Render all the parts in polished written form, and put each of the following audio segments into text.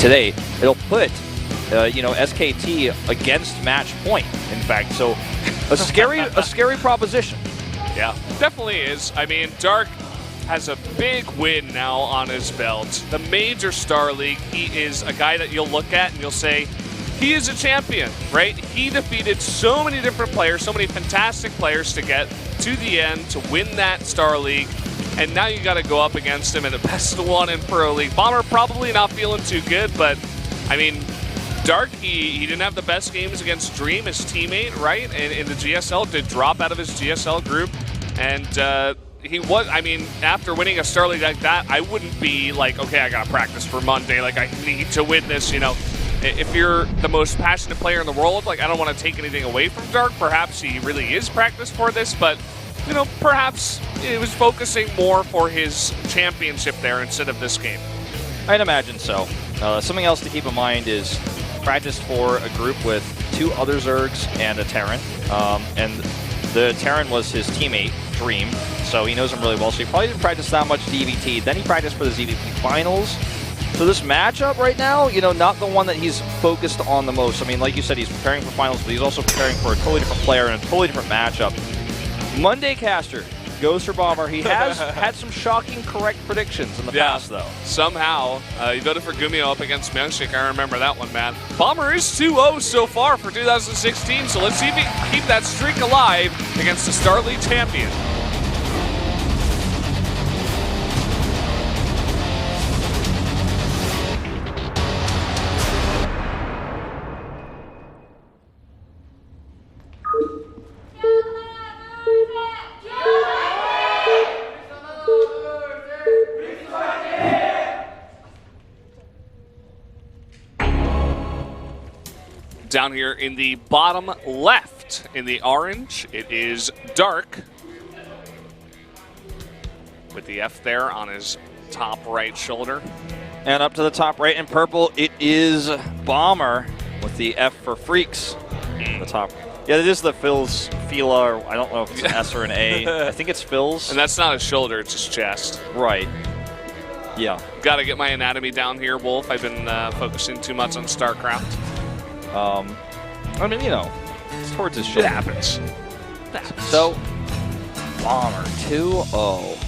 today, it'll put SKT against match point. In fact, so a scary proposition. Yeah, definitely is. I mean, Dark has a big win now on his belt. The Major Star League, he is a guy that you'll look at and you'll say, he is a champion, right? He defeated so many different players, so many fantastic players to get to the end, to win that Star League. And now you got to go up against him in the best one in Pro League. Bomber probably not feeling too good, but I mean, Dark, he didn't have the best games against Dream, his teammate, right? And in the GSL, did drop out of his GSL group. And he was, I mean, after winning a Star League like that, I wouldn't be like, okay, I got to practice for Monday. Like, I need to win this, you know. If you're the most passionate player in the world, like, I don't want to take anything away from Dark. Perhaps he really is practiced for this, but, you know, perhaps he was focusing more for his championship there instead of this game. I'd imagine so. Something else to keep in mind is practice for a group with 2 other Zergs and a Terran. And the Terran was his teammate, Dream, so he knows him really well. So he probably didn't practice that much DVT. Then he practiced for the ZVP Finals. So this matchup right now, you know, not the one that he's focused on the most. I mean, like you said, he's preparing for finals, but he's also preparing for a totally different player and a totally different matchup. Monday Caster goes for Bomber. He has had some shocking correct predictions in the past, though. Somehow, he voted for Gumio up against Myungshik. I remember that one, man. Bomber is 2-0 so far for 2016, so let's see if he can keep that streak alive against the Star League champion. Down here in the bottom left, in the orange, it is Dark. With the F there on his top right shoulder. And up to the top right in purple, it is Bomber with the F for Freaks. The top. Yeah, it is the Phil's Fila, or I don't know if it's an S or an A. I think it's Phil's. And that's not his shoulder, it's his chest. Right. Yeah. Got to get my anatomy down here, Wolf. I've been focusing too much on Starcraft. I mean, you know, it's towards his shoulder. It happens. So, Bomber 2-0.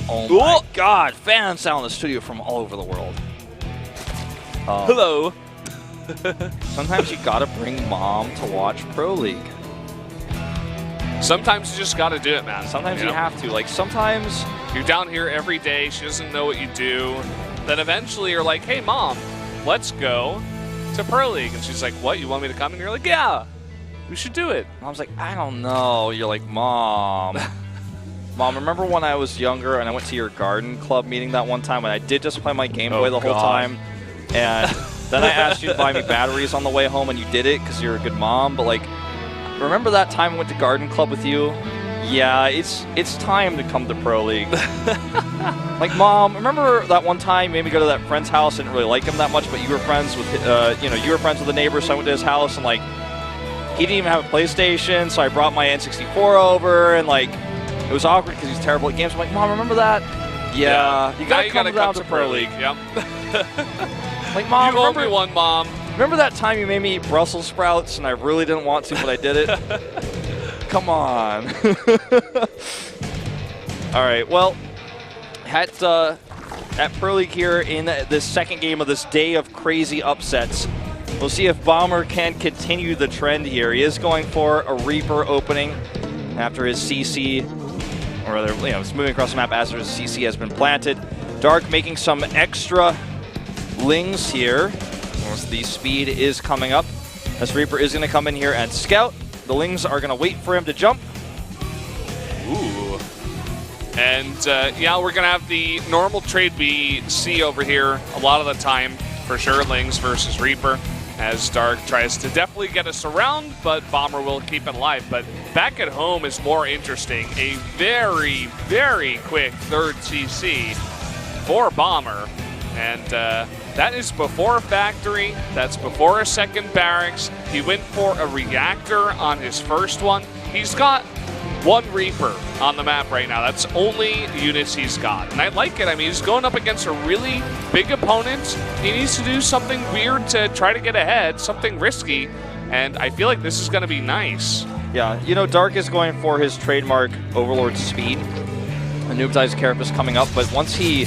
Oh my God! Fans out in the studio from all over the world. Hello. Sometimes you gotta bring mom to watch Pro League. Sometimes you just gotta do it, man. Sometimes you have to. Like, sometimes you're down here every day. She doesn't know what you do. Then eventually you're like, hey, Mom, let's go to Pro League. And she's like, what? You want me to come? And you're like, yeah, we should do it. Mom's like, I don't know. You're like, Mom. Mom, remember when I was younger and I went to your garden club meeting that one time when I did just play my Game Boy the whole time? And then I asked you to buy me batteries on the way home and you did it because you're a good mom. But, like, remember that time I went to garden club with you? Yeah, it's time to come to Pro League. Like, Mom, remember that one time you made me go to that friend's house? I didn't really like him that much, but you were friends with, you were friends with the neighbor, so I went to his house, and, like, he didn't even have a PlayStation, so I brought my N64 over, and, like, it was awkward because he's terrible at games. I'm like, Mom, remember that? Yeah. You gotta come down to Pro League. Yep. Like, Mom, you owe me one, Mom. Remember that time you made me eat Brussels sprouts, and I really didn't want to, but I did it? Come on. All right, well, at Pro League here in this second game of this day of crazy upsets, we'll see if Bomber can continue the trend here. He is going for a Reaper opening after his CC, or rather, it's moving across the map after his CC has been planted. Dark making some extra lings here. Once the speed is coming up, this Reaper is going to come in here and scout. The Lings are going to wait for him to jump. Ooh. And, yeah, we're going to have the normal trade we see over here a lot of the time, for sure, Lings versus Reaper, as Dark tries to definitely get us around, but Bomber will keep it alive. But back at home is more interesting. A very, very quick third CC for Bomber. And that is before a factory. That's before a second barracks. He went for a reactor on his first one. He's got one Reaper on the map right now. That's only units he's got. And I like it. I mean, he's going up against a really big opponent. He needs to do something weird to try to get ahead, something risky. And I feel like this is going to be nice. Yeah, you know, Dark is going for his trademark Overlord speed. A Noobtized Carapace coming up, but once he...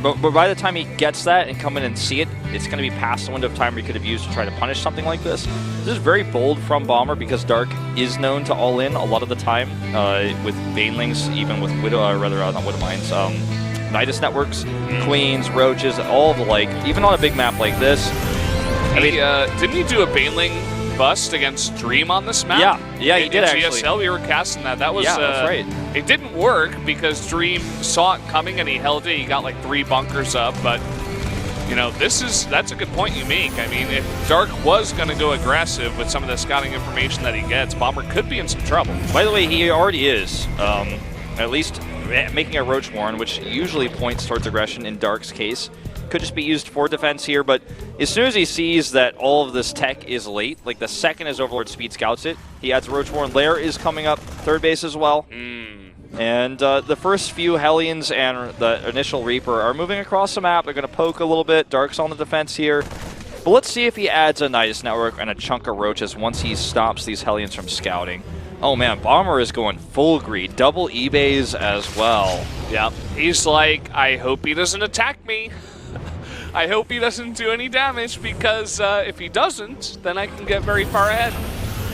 But by the time he gets that and come in and see it, it's going to be past the window of time where he could have used to try to punish something like this. This is very bold from Bomber because Dark is known to all in a lot of the time with Banelings, even with Widow, not Widow Mines, Nidus networks, Queens, Roaches, all of the like. Even on a big map like this. I mean, didn't he do a Baneling bust against Dream on this map? Yeah, he did actually. GSL, we were casting that. That was that's right. It didn't work because Dream saw it coming and he held it. He got like 3 bunkers up, but you know, that's a good point you make. I mean, if Dark was going to go aggressive with some of the scouting information that he gets, Bomber could be in some trouble. By the way, he already is. At least making a Roach Warren, which usually points towards aggression in Dark's case. Could just be used for defense here, but as soon as he sees that all of this tech is late, like the second his Overlord speed scouts it, he adds Roach Warren. Lair is coming up, third base as well. And the first few Hellions and the initial Reaper are moving across the map. They're going to poke a little bit. Dark's on the defense here. But let's see if he adds a Nidus network and a chunk of Roaches once he stops these Hellions from scouting. Oh man, Bomber is going full greed. Double eBays as well. Yep. He's like, I hope he doesn't attack me. I hope he doesn't do any damage because if he doesn't, then I can get very far ahead.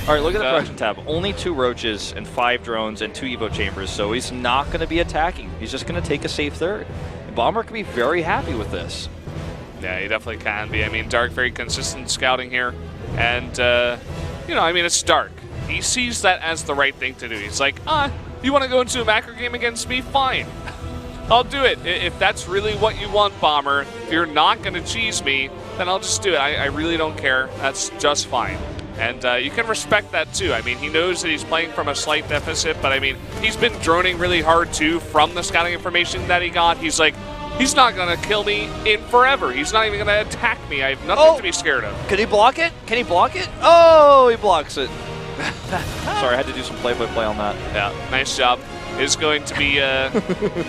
All right, look at the production tab. Only 2 Roaches and 5 drones and 2 Evo chambers, so he's not going to be attacking. He's just going to take a safe third. Bomber can be very happy with this. Yeah, he definitely can be. I mean, Dark very consistent scouting here. And, you know, I mean, it's Dark. He sees that as the right thing to do. He's like, you want to go into a macro game against me? Fine. I'll do it. If that's really what you want, Bomber, if you're not going to cheese me, then I'll just do it. I really don't care. That's just fine. And you can respect that, too. I mean, he knows that he's playing from a slight deficit, but, I mean, he's been droning really hard, too, from the scouting information that he got. He's like, he's not going to kill me in forever. He's not even going to attack me. I have nothing to be scared of. Can he block it? Can he block it? Oh, he blocks it. Sorry, I had to do some play-by-play on that. Yeah, nice job. Is going to be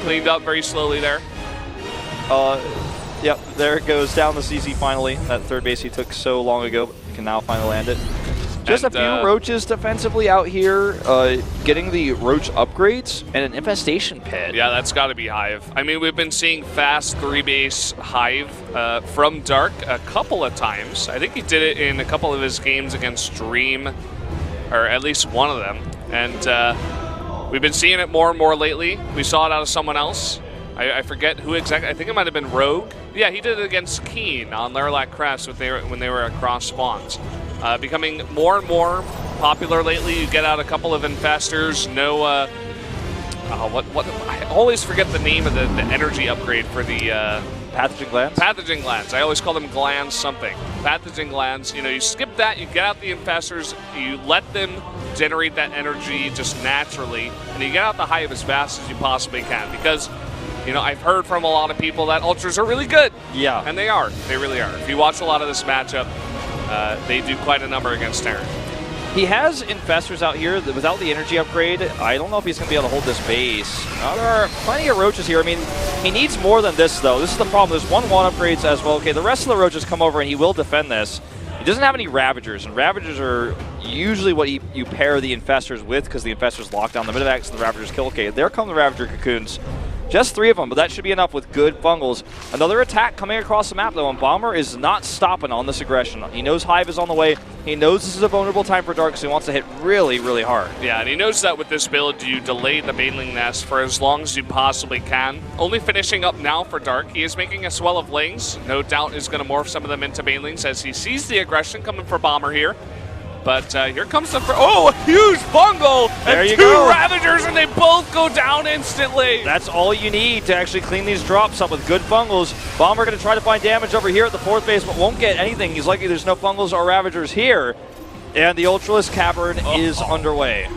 cleaned up very slowly there. Yep, there it goes down the CC finally. That third base he took so long ago can now finally land it. Just a few Roaches defensively out here, getting the Roach upgrades and an infestation pit. Yeah, that's got to be Hive. I mean, we've been seeing fast 3-base Hive from Dark a couple of times. I think he did it in a couple of his games against Dream, or at least one of them. And we've been seeing it more and more lately. We saw it out of someone else. I forget who exactly. I think it might have been Rogue. Yeah, he did it against Keen on Lilac Crest when they were across spawns. Becoming more and more popular lately. You get out a couple of infestors. No, I always forget the name of the energy upgrade for the pathogen glands. Pathogen glands. I always call them glands something. Pathogen glands. You know, you skip that. You get out the infestors. You let them generate that energy just naturally, and you get out the Hive as fast as you possibly can because. You know, I've heard from a lot of people that Ultras are really good. Yeah. And they are. They really are. If you watch a lot of this matchup, they do quite a number against Terran. He has Infestors out here. Without the energy upgrade, I don't know if he's going to be able to hold this base. There are plenty of Roaches here. I mean, he needs more than this, though. This is the problem. There's 1 upgrades as well. Okay, the rest of the Roaches come over, and he will defend this. He doesn't have any Ravagers, and Ravagers are usually what you pair the Infestors with because the Infestors lock down the Mid-X and the Ravagers kill. Okay, there come the Ravager Cocoons. Just 3 of them, but that should be enough with good fungals. Another attack coming across the map, though, and Bomber is not stopping on this aggression. He knows Hive is on the way. He knows this is a vulnerable time for Dark, so he wants to hit really, really hard. Yeah, and he knows that with this build, you delay the Baneling Nest for as long as you possibly can. Only finishing up now for Dark. He is making a swell of Lings. No doubt is going to morph some of them into Banelings as he sees the aggression coming for Bomber here. But here comes the a huge bungle and 2 Ravagers, and they both go down instantly. That's all you need to actually clean these drops up with good fungals. Bomber going to try to find damage over here at the 4th base, but won't get anything. He's lucky there's no fungals or Ravagers here. And the Ultralisk Cavern is underway.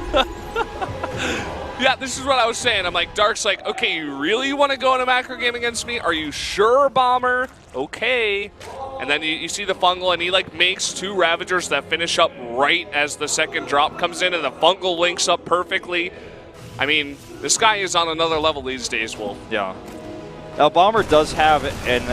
Yeah, this is what I was saying. I'm like, Dark's like, okay, you really want to go in a macro game against me? Are you sure, Bomber? Okay. And then you see the fungal, and he like makes 2 Ravagers that finish up right as the second drop comes in, and the fungal links up perfectly. I mean, this guy is on another level these days, Wolf. Yeah. Now, Bomber does have an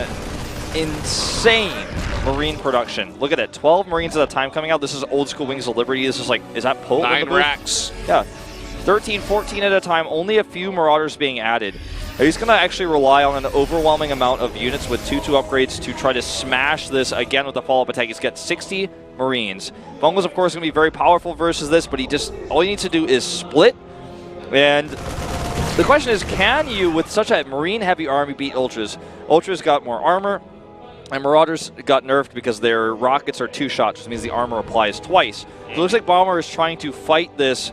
insane Marine production. Look at it, 12 Marines at a time coming out. This is old school Wings of Liberty. This is like, is that Pope? 9 racks. Yeah, 13, 14 at a time. Only a few Marauders being added. He's going to actually rely on an overwhelming amount of units with 2-2 upgrades to try to smash this again with the follow-up attack. He's got 60 Marines. Fungal's, of course, going to be very powerful versus this, but all he needs to do is split. And the question is, can you, with such a Marine-heavy army, beat Ultras? Ultras got more armor, and Marauders got nerfed because their rockets are 2 shots, which means the armor applies twice. So it looks like Bomber is trying to fight this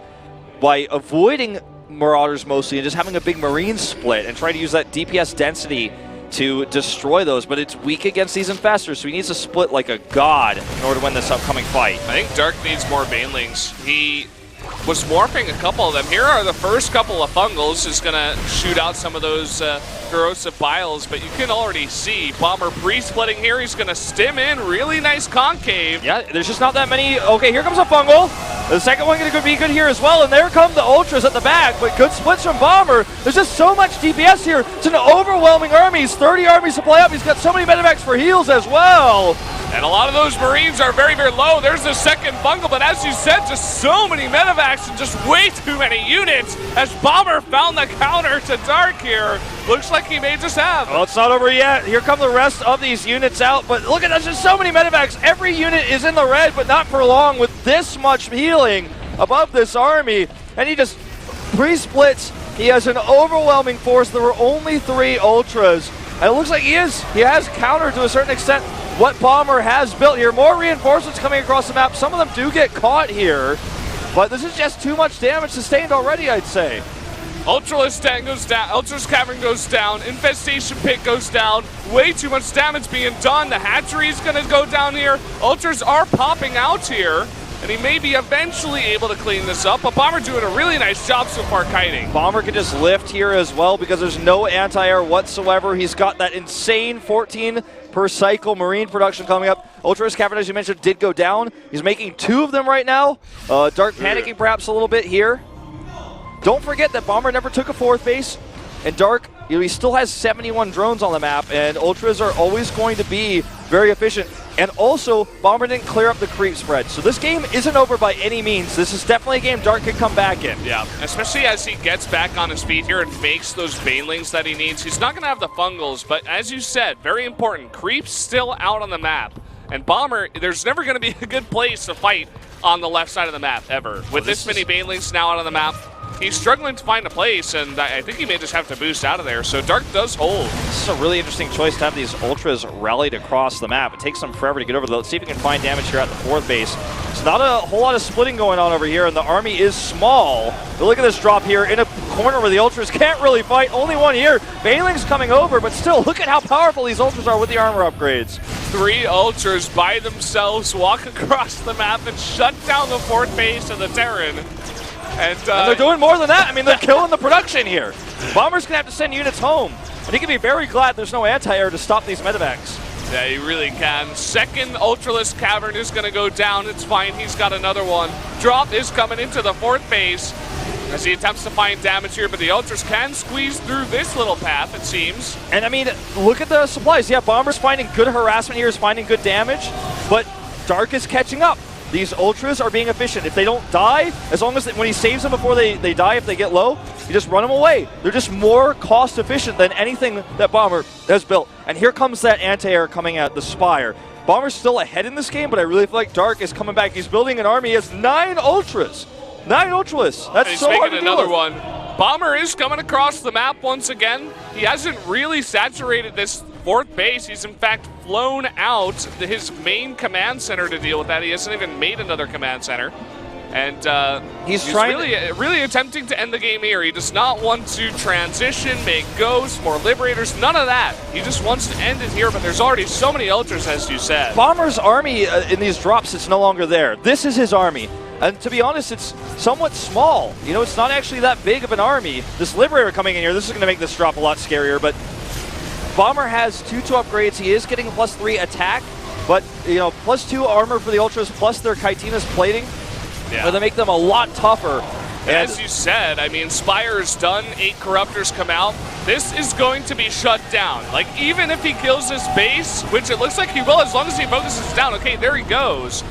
by avoiding Marauders mostly and just having a big Marine split and try to use that DPS density to destroy those, but it's weak against these Infestors, so he needs to split like a god in order to win this upcoming fight. I think Dark needs more Banelings. He was morphing a couple of them. Here are the first couple of Fungals. Is going to shoot out some of those corrosive biles, but you can already see Bomber pre-splitting here. He's going to stim in. Really nice concave. Yeah, there's just not that many. Okay, here comes a Fungal. The second one going to be good here as well, and there come the Ultras at the back, but good splits from Bomber. There's just so much DPS here. It's an overwhelming army. He's 30 army supply up. He's got so many medevacs for heals as well. And a lot of those Marines are very, very low. There's the second Fungal, but as you said, just so many medevacs and just way too many units as Bomber found the counter to Dark here. Looks like he may just have. Well, it's not over yet. Here come the rest of these units out, but look at that, just so many medevacs. Every unit is in the red, but not for long with this much healing above this army. And he just pre-splits. He has an overwhelming force. There were only 3 Ultras. And it looks like he has countered to a certain extent what Bomber has built here. More reinforcements coming across the map. Some of them do get caught here, but this is just too much damage sustained already, I'd say. Ultra's Stand goes down, Ultra's Cavern goes down, Infestation Pit goes down, way too much damage being done. The hatchery is going to go down here. Ultras are popping out here, and he may be eventually able to clean this up, but Bomber doing a really nice job so far kiting. Bomber can just lift here as well because there's no anti-air whatsoever. He's got that insane 14 per cycle Marine production coming up. Ultra's Cavern, as you mentioned, did go down. He's making 2 of them right now. Dark panicking perhaps a little bit here. Don't forget that Bomber never took a 4th base, and Dark, he still has 71 drones on the map, and Ultras are always going to be very efficient. And also, Bomber didn't clear up the creep spread. So this game isn't over by any means. This is definitely a game Dark could come back in. Yeah, especially as he gets back on his feet here and makes those Banelings that he needs. He's not going to have the Fungals, but as you said, very important, creep's still out on the map. And Bomber, there's never going to be a good place to fight on the left side of the map, ever. With this many Banelings now out on the map, he's struggling to find a place, and I think he may just have to boost out of there. So Dark does hold. This is a really interesting choice to have these Ultras rallied across the map. It takes them forever to get over there. Let's see if we can find damage here at the 4th base. It's not a whole lot of splitting going on over here, and the army is small. But look at this drop here in a corner where the Ultras can't really fight. Only one here. Baneling's coming over, but still, look at how powerful these Ultras are with the armor upgrades. 3 Ultras by themselves walk across the map and shut down the 4th base of the Terran. And they're doing more than that. I mean, they're killing the production here. Bomber's going to have to send units home. And he can be very glad there's no anti-air to stop these medevacs. Yeah, he really can. Second Ultraless Cavern is going to go down. It's fine. He's got another one. Drop is coming into the 4th base as he attempts to find damage here, but the Ultras can squeeze through this little path, it seems. And I mean, look at the supplies. Yeah, Bomber's finding good harassment here, is finding good damage, but Dark is catching up. These Ultras are being efficient. If they don't die, as long as when he saves them before they die, if they get low, you just run them away. They're just more cost efficient than anything that Bomber has built. And here comes that anti-air coming out, the Spire. Bomber's still ahead in this game, but I really feel like Dark is coming back. He's building an army. He has 9 Ultras. 9 Ultras. That's so hard to deal with. He's making another one. Bomber is coming across the map once again. He hasn't really saturated this 4th base. He's in fact flown out his main command center to deal with that. He hasn't even made another command center. And he's trying really attempting to end the game here. He does not want to transition, make ghosts, more liberators, none of that. He just wants to end it here, but there's already so many Ultras, as you said. Bomber's army in these drops, it's no longer there. This is his army. And to be honest, it's somewhat small. You know, it's not actually that big of an army. This Liberator coming in here, this is going to make this drop a lot scarier, but Bomber has 2-2 upgrades. He is getting +3 attack, But, you know, +2 armor for the Ultras, plus their Kaitina's plating, Yeah. they make them a lot tougher. And as you said, I mean, Spire's done, 8 Corruptors come out. This is going to be shut down. Like, even if he kills this base, which it looks like he will as long as he focuses down. Okay, there he goes.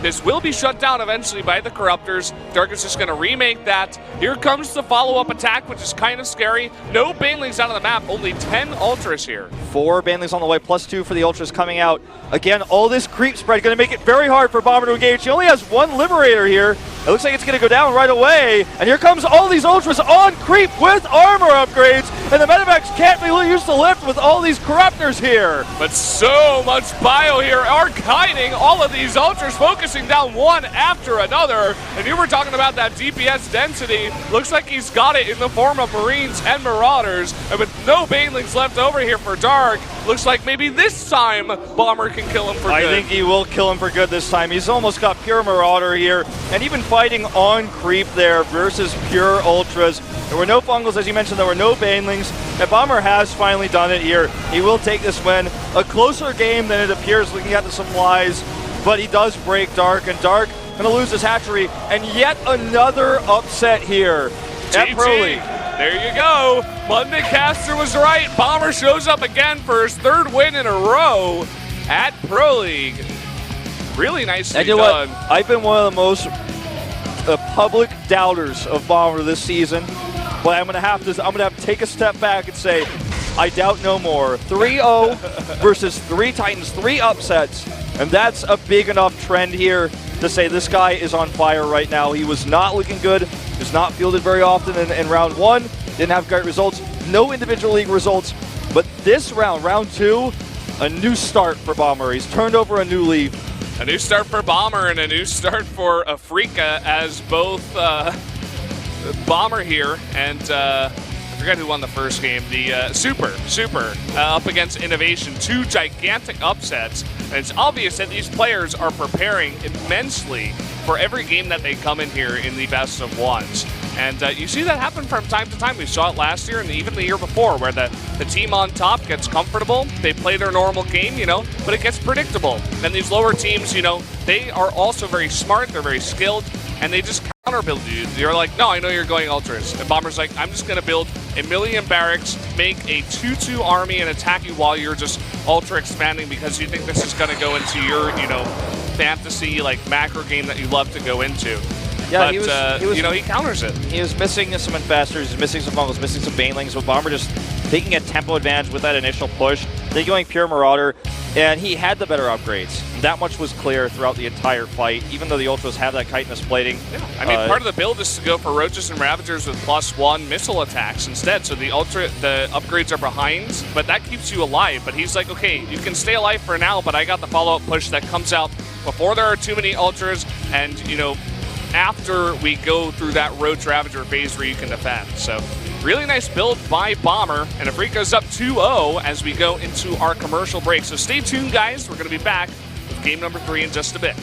This will be shut down eventually by the Corruptors. Dark is just going to remake that. Here comes the follow-up attack, which is kind of scary. No Banelings out of the map, only 10 Ultras here. 4 Banelings on the way, +2 for the Ultras coming out. Again, all this creep spread going to make it very hard for Bomber to engage. He only has 1 Liberator here. It looks like it's going to go down right away. And here comes all these Ultras on creep with armor upgrades. And the Medivacs can't be used to lift with all these Corruptors here. But so much bio here, archiding all of these Ultras, focusing down one after another. And you were talking about that DPS density. Looks like he's got it in the form of Marines and Marauders. And with no Banelings left over here for Dark, looks like maybe this time Bomber can kill him for good. I think he will kill him for good this time. He's almost got pure Marauder here. And even fighting on creep there versus pure Ultras. There were no Fungals, as you mentioned, there were no Banelings. And Bomber has finally done it here. He will take this win. A closer game than it appears looking at the supplies. But he does break Dark, and Dark going to lose his hatchery. And yet another upset here at Pro League. There you go. Monday Caster was right. Bomber shows up again for his 3rd win in a row at Pro League. Really nicely and you know done. What? I've been one of the most public doubters of Bomber this season, but I'm gonna have to take a step back and say I doubt no more. 3-0 versus 3 Titans, 3 upsets, and that's a big enough trend here to say this guy is on fire right now. He was not looking good. Was not fielded very often in round 1. Didn't have great results. No individual league results. But this round, round 2, a new start for Bomber. He's turned over a new leaf. A new start for Bomber and a new start for Afreeca, as both Bomber here and I forgot who won the first game. The Super up against Innovation. 2 gigantic upsets. And it's obvious that these players are preparing immensely for every game that they come in here in the best of ones. And you see that happen from time to time. We saw it last year and even the year before, where the team on top gets comfortable. They play their normal game, you know, but it gets predictable. And these lower teams, you know, they are also very smart. They're very skilled, and they just counter-build you. You're like, no, I know you're going Ultras. And Bomber's like, I'm just going to build a million barracks, make a 2-2 army, and attack you while you're just Ultra expanding because you think this is going to go into your, you know, fantasy, like, macro game that you love to go into. Yeah, but, he was, you know, he counters it. He was missing some Infestors, he's missing some Fungals, missing some Banelings, but Bomber just taking a tempo advantage with that initial push. Then going pure Marauder, and he had the better upgrades. That much was clear throughout the entire fight, even though the Ultras have that chitinous plating. Yeah. I mean, part of the build is to go for Roaches and Ravagers with +1 missile attacks instead, so the upgrades are behind, but that keeps you alive. But he's like, okay, you can stay alive for now, but I got the follow-up push that comes out before there are too many Ultras, and, you know, after we go through that Roach Ravager phase where you can defend. So really nice build by Bomber, and Afreeca's up 2-0 as we go into our commercial break. So stay tuned, guys. We're going to be back with game number 3 in just a bit.